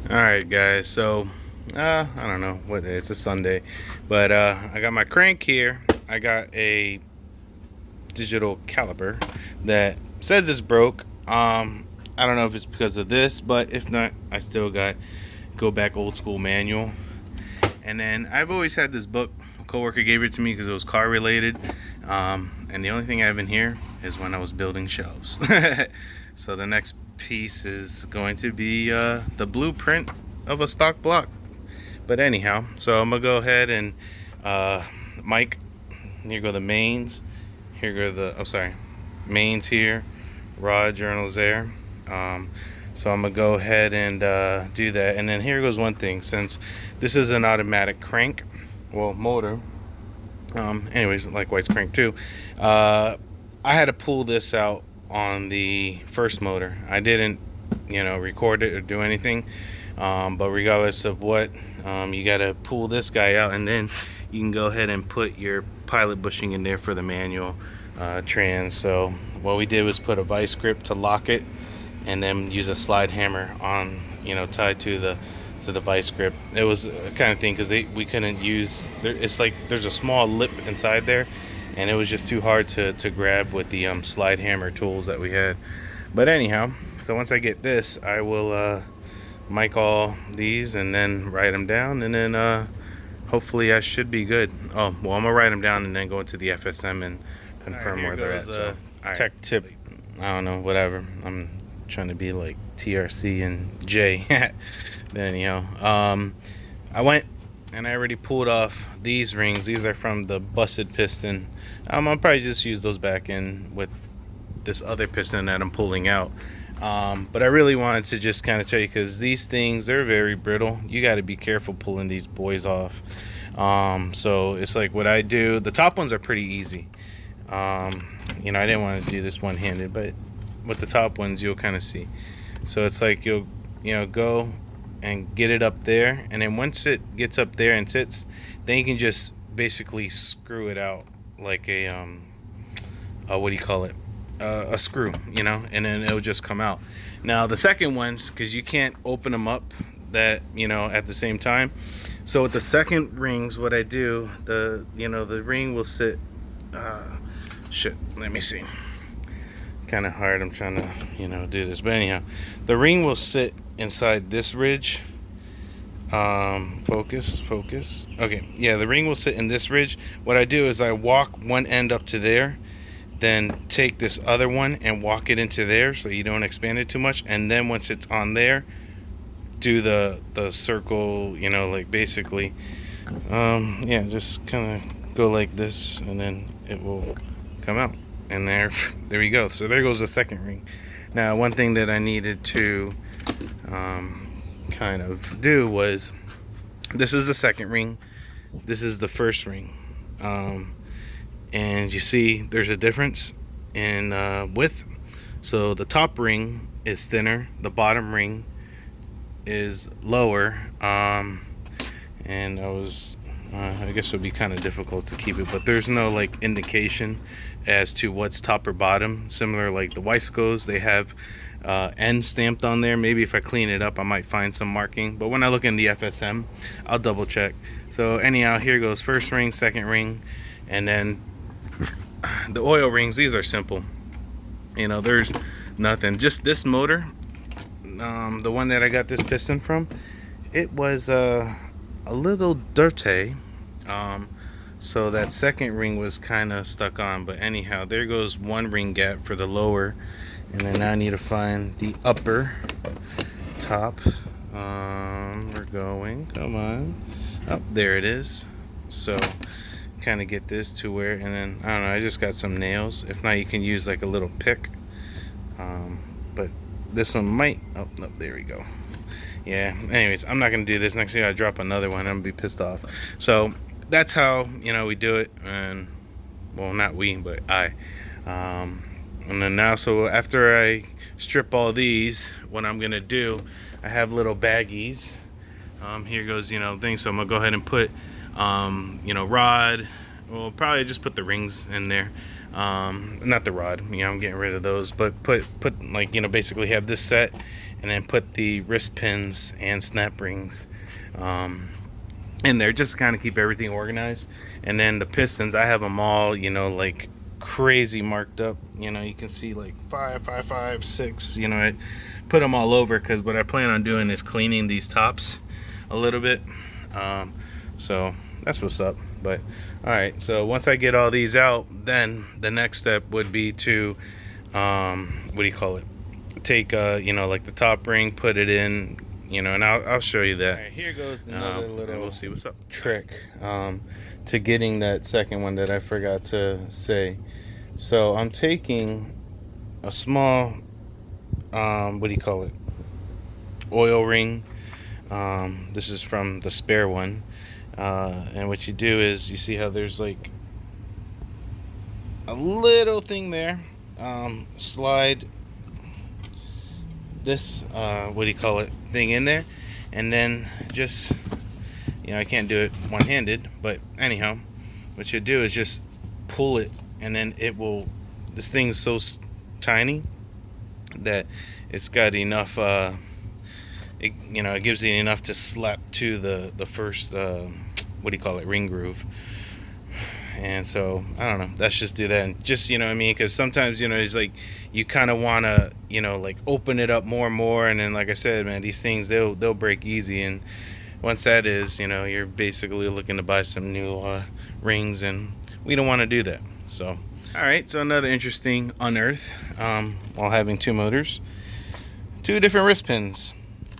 Alright guys, so I don't know what day, it's a Sunday, but I got my crank here. I got a digital caliper that says it's broke. I don't know if it's because of this, but if not, I still got go back old school manual. And then I've always had this book. A coworker gave it to me because it was car related. And the only thing I have in here is when I was building shelves. So the next piece is going to be the blueprint of a stock block. But anyhow, so I'm gonna go ahead and Mike, here go the mains. Here go the mains here, rod journals there. So I'm gonna go ahead and do that. And then here goes one thing, since this is an automatic crank, well, motor. Anyways, likewise crank too. I had to pull this out on the first motor. I didn't, record it or do anything. But regardless of what, you gotta pull this guy out, and then you can go ahead and put your pilot bushing in there for the manual trans. So what we did was put a vice grip to lock it, and then use a slide hammer on, tied to the vice grip. It was a kind of thing because we couldn't use there. It's like there's a small lip inside there, and it was just too hard to grab with the slide hammer tools that we had. But anyhow, so once I get this, I will mic all these and then write them down, and then hopefully I should be good. Oh well, I'm gonna write them down and then go into the FSM and confirm where they're at. So tech tip, I don't know, whatever. I'm trying to be like TRC and J. But anyhow, I went and I already pulled off these rings. These are from the busted piston. I'll probably just use those back in with this other piston that I'm pulling out. But I really wanted to just kind of tell you, because these things, they're very brittle. You got to be careful pulling these boys off. So it's like what I do. The top ones are pretty easy. I didn't want to do this one-handed, but with the top ones you'll kind of see. So it's like you'll go and get it up there, and then once it gets up there and sits, then you can just basically screw it out like a what do you call it, a screw, and then it'll just come out. Now the second ones, because you can't open them up that at the same time, so with the second rings, what I do, the ring will sit let me see, kind of hard, I'm trying to do this, but anyhow, the ring will sit inside this ridge. Focus, okay, yeah, the ring will sit in this ridge. What I do is I walk one end up to there, then take this other one and walk it into there so you don't expand it too much, and then once it's on there, do the circle, like basically yeah, just kind of go like this, and then it will come out, and there we go. So there goes the second ring. Now one thing that I needed to kind of do was, this is the second ring, this is the first ring, and you see there's a difference in width. So the top ring is thinner, the bottom ring is lower, and I guess it would be kind of difficult to keep it, but there's no like indication as to what's top or bottom. Similar like the Weiscos, they have N stamped on there. Maybe if I clean it up I might find some marking, but when I look in the FSM I'll double check. So anyhow, here goes first ring, second ring, and then the oil rings. These are simple, there's nothing. Just this motor, the one that I got this piston from, it was a little dirty, so that second ring was kind of stuck on. But anyhow, there goes one ring gap for the lower, and then now I need to find the upper top. We're going, come on, up, there it is. So kind of get this to where, and then I don't know, I just got some nails. If not, you can use like a little pick, but this one might, oh no, there we go. Yeah, anyways, I'm not gonna do this. Next thing I drop another one, I'm gonna be pissed off. So that's how we do it. And well, not we, but I. And then now, so after I strip all these, what I'm gonna do, I have little baggies. Here goes things. So I'm gonna go ahead and put rod, well, probably just put the rings in there, not the rod, I'm getting rid of those, but put like basically have this set, and then put the wrist pins and snap rings in there, just to kind of keep everything organized. And then the pistons, I have them all, like crazy marked up. You can see like 5, 5, 5, 6. I put them all over because what I plan on doing is cleaning these tops a little bit. So that's what's up. But all right, so once I get all these out, then the next step would be to what do you call it, take like the top ring, put it in, and I'll show you that. All right, here goes another little, we'll see what's up, trick to getting that second one that I forgot to say. So I'm taking a small what do you call it, oil ring. This is from the spare one, and what you do is, you see how there's like a little thing there. Slide this what do you call it, thing in there, and then just, I can't do it one-handed, but anyhow, what you do is just pull it, and then it will, this thing's so tiny that it's got enough it gives it enough to slap to the first what do you call it, ring groove. And so I don't know, let's just do that, and just, what I mean, because sometimes, it's like you kind of want to, like open it up more and more, and then, like I said, man, these things, they'll break easy, and once that is, you're basically looking to buy some new rings, and we don't want to do that. So all right, so another interesting unearth, while having two motors, two different wrist pins.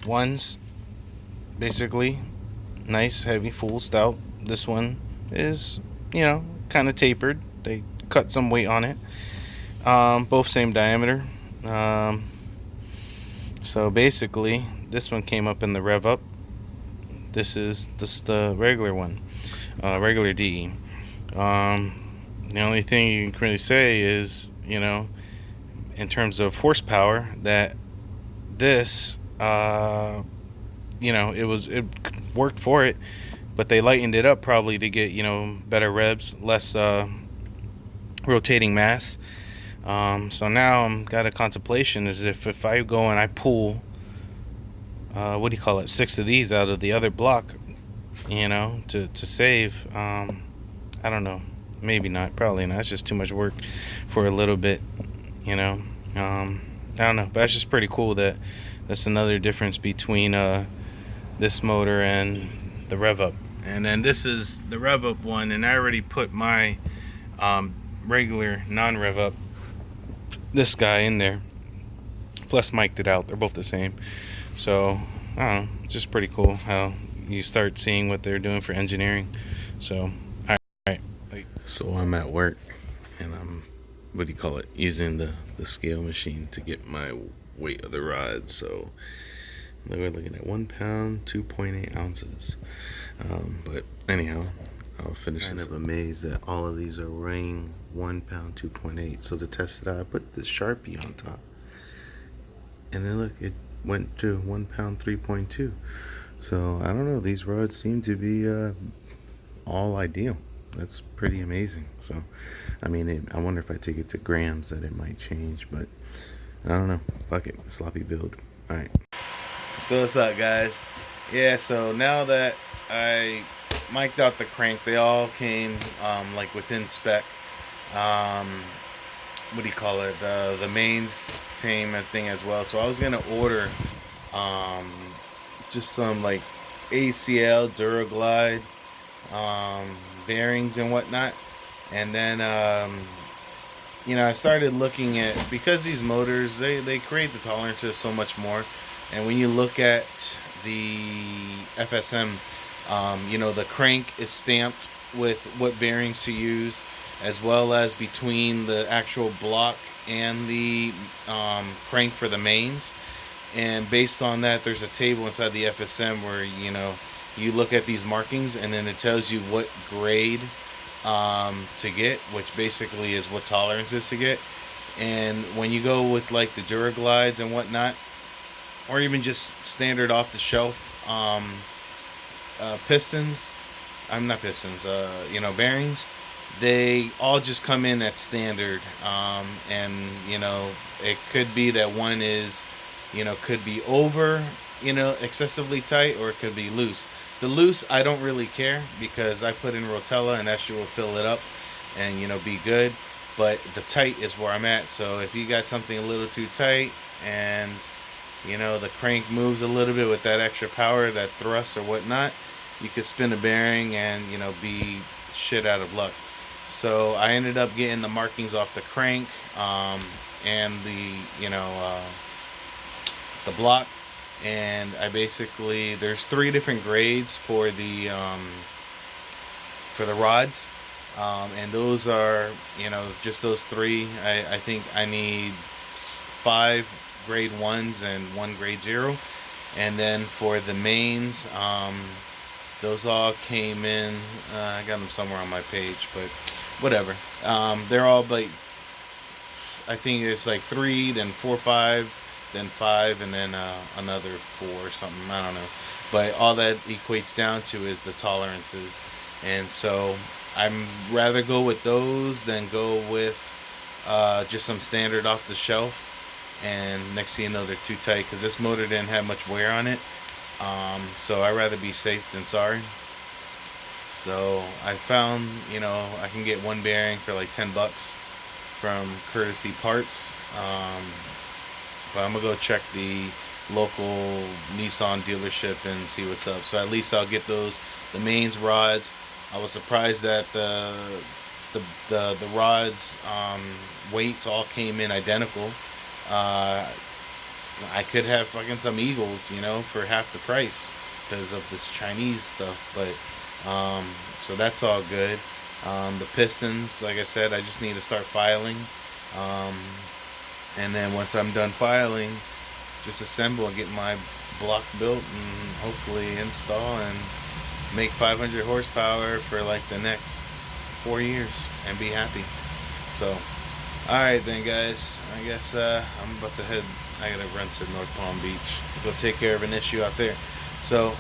One's basically nice, heavy, full stout. This one is, kind of tapered. They cut some weight on it. Both same diameter. So basically, this one came up in the rev up. This is the regular one, regular DE. The only thing you can really say is, in terms of horsepower, that this, it worked for it, but they lightened it up probably to get, better revs, less rotating mass. So now I'm got a contemplation, is if I go and I pull what do you call it, 6 of these out of the other block, to save, I don't know, maybe not, probably not, it's just too much work for a little bit, I don't know, but that's just pretty cool. That's another difference between this motor and the rev up. And then this is the rev up one, and I already put my regular non-rev up, this guy, in there, plus mic'd it out. They're both the same. So I don't know, just pretty cool how you start seeing what they're doing for engineering. So all right, so I'm at work, and I'm, what do you call it, using the scale machine to get my weight of the rod. So we're looking at 1 pound 2.8 ounces. But anyhow, I'll finish this. I'm amazed that all of these are weighing 1 pound 2.8. So to test it out, I put the Sharpie on top, and then look, it went to 1 pound 3.2. So I don't know, these rods seem to be all ideal. That's pretty amazing. So I mean, I wonder if I take it to grams that it might change, but I don't know. Fuck it, sloppy build. All right, so what's up, guys? Yeah, so now that I mic'd out the crank, they all came like within spec. What do you call it, the mains came, I think, as well. So I was gonna order just some like ACL Duraglide bearings and whatnot, and then I started looking at, because these motors, they create the tolerances so much more, and when you look at the FSM, the crank is stamped with what bearings to use, as well as between the actual block and the crank for the mains. And based on that, there's a table inside the FSM where you look at these markings, and then it tells you what grade to get, which basically is what tolerance is to get. And when you go with like the Duraglides and whatnot, or even just standard off the shelf pistons, I'm not pistons, bearings, they all just come in at standard, and it could be that one is could be over, excessively tight, or it could be loose. The loose, I don't really care because I put in Rotella and that shit will fill it up and be good. But the tight is where I'm at. So if you got something a little too tight and the crank moves a little bit with that extra power, that thrust or whatnot, you could spin a bearing and be shit out of luck. So I ended up getting the markings off the crank and the block, and I basically, there's 3 different grades for the rods, and those are just those 3. I think I need 5 grade 1s and 1 grade 0, and then for the mains, those all came in. I got them somewhere on my page, but whatever. They're all like, I think it's like 3, then 4, 5, then 5, and then another 4 or something. I don't know. But all that equates down to is the tolerances. And so I'm rather go with those than go with just some standard off the shelf. And next thing you know, they're too tight because this motor didn't have much wear on it. So I'd rather be safe than sorry. So I found, I can get 1 bearing for like $10 from Courtesy Parts. But I'm gonna go check the local Nissan dealership and see what's up. So at least I'll get those, the mains, rods. I was surprised that the rods weights all came in identical. I could have fucking some Eagles, for half the price because of this Chinese stuff. But so that's all good. The pistons, like I said, I just need to start filing. And then once I'm done filing, just assemble and get my block built and hopefully install and make 500 horsepower for like the next 4 years and be happy. So, alright then guys, I guess I'm about to head, I gotta run to North Palm Beach, go take care of an issue out there. So,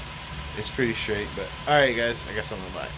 it's pretty straight, but alright guys, I guess I'm gonna bye.